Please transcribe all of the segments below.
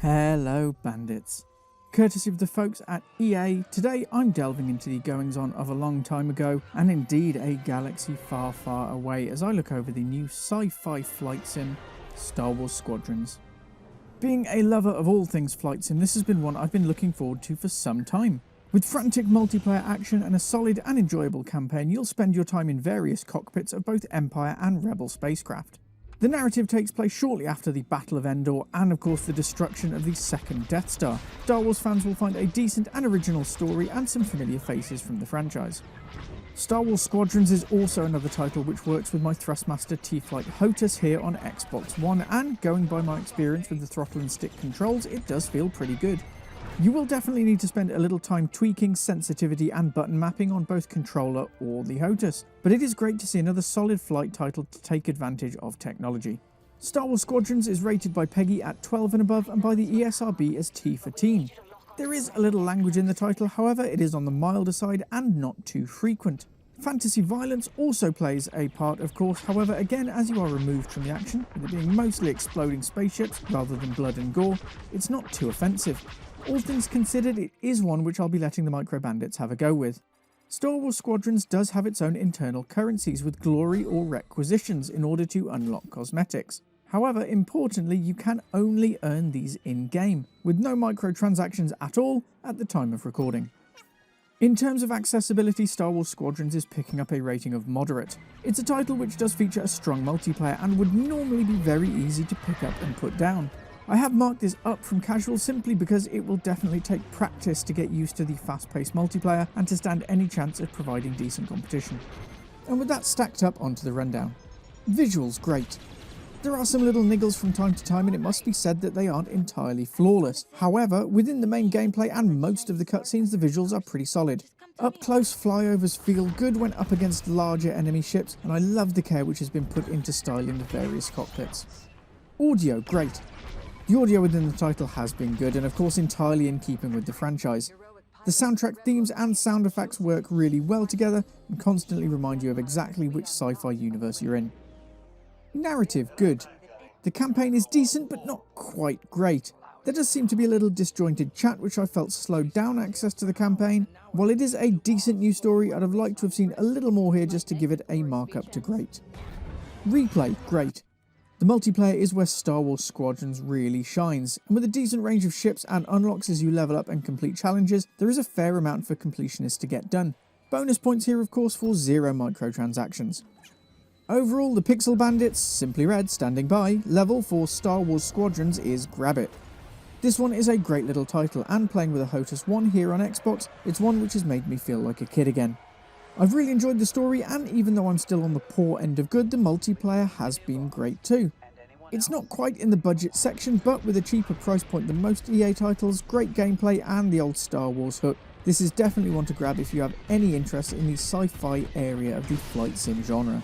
Hello bandits. Courtesy of the folks at EA, today I'm delving into the goings-on of a long time ago, and indeed a galaxy far, far away as I look over the new sci-fi flight sim, Star Wars Squadrons. Being a lover of all things flight sim, this has been one I've been looking forward to for some time. With frantic multiplayer action and a solid and enjoyable campaign, you'll spend your time in various cockpits of both Empire and Rebel spacecraft. The narrative takes place shortly after the Battle of Endor and of course the destruction of the second Death Star. Star Wars fans will find a decent and original story and some familiar faces from the franchise. Star Wars Squadrons is also another title which works with my Thrustmaster T-Flight HOTUS here on Xbox One, and going by my experience with the throttle and stick controls, it does feel pretty good. You will definitely need to spend a little time tweaking sensitivity and button mapping on both controller or the HOTUS, but it is great to see another solid flight title to take advantage of technology. Star Wars Squadrons is rated by PEGI at 12 and above and by the ESRB as T for Teen. There is a little language in the title, however it is on the milder side and not too frequent. Fantasy violence also plays a part of course, however again as you are removed from the action, with it being mostly exploding spaceships rather than blood and gore, it's not too offensive. All things considered, it is one which I'll be letting the micro bandits have a go with. Star Wars Squadrons does have its own internal currencies with glory or requisitions in order to unlock cosmetics. However, importantly, you can only earn these in-game, with no microtransactions at all at the time of recording. In terms of accessibility, Star Wars Squadrons is picking up a rating of moderate. It's a title which does feature a strong multiplayer and would normally be very easy to pick up and put down. I have marked this up from casual simply because it will definitely take practice to get used to the fast-paced multiplayer and to stand any chance of providing decent competition. And with that stacked up onto the rundown. Visuals great. There are some little niggles from time to time and it must be said that they aren't entirely flawless. However, within the main gameplay and most of the cutscenes the visuals are pretty solid. Up close flyovers feel good when up against larger enemy ships, and I love the care which has been put into styling the various cockpits. Audio great. The audio within the title has been good and of course entirely in keeping with the franchise. The soundtrack themes and sound effects work really well together and constantly remind you of exactly which sci-fi universe you're in. Narrative good. The campaign is decent but not quite great. There does seem to be a little disjointed chat which I felt slowed down access to the campaign. While it is a decent new story, I'd have liked to have seen a little more here just to give it a markup to great. Replay great. The multiplayer is where Star Wars Squadrons really shines, and with a decent range of ships and unlocks as you level up and complete challenges, there is a fair amount for completionists to get done. Bonus points here of course for 0 microtransactions. Overall, the Pixel Bandits, simply read, standing by, level for Star Wars Squadrons is grab it. This one is a great little title, and playing with a HOTUS 1 here on Xbox, it's one which has made me feel like a kid again. I've really enjoyed the story, and even though I'm still on the poor end of good, the multiplayer has been great too. It's not quite in the budget section, but with a cheaper price point than most EA titles, great gameplay and the old Star Wars hook, this is definitely one to grab if you have any interest in the sci-fi area of the flight sim genre.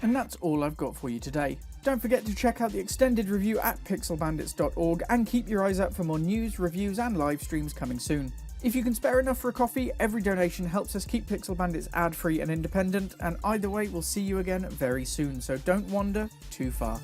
And that's all I've got for you today. Don't forget to check out the extended review at pixelbandits.org and keep your eyes out for more news, reviews and live streams coming soon. If you can spare enough for a coffee, every donation helps us keep Pixel Bandits ad-free and independent, and either way we'll see you again very soon, so don't wander too far.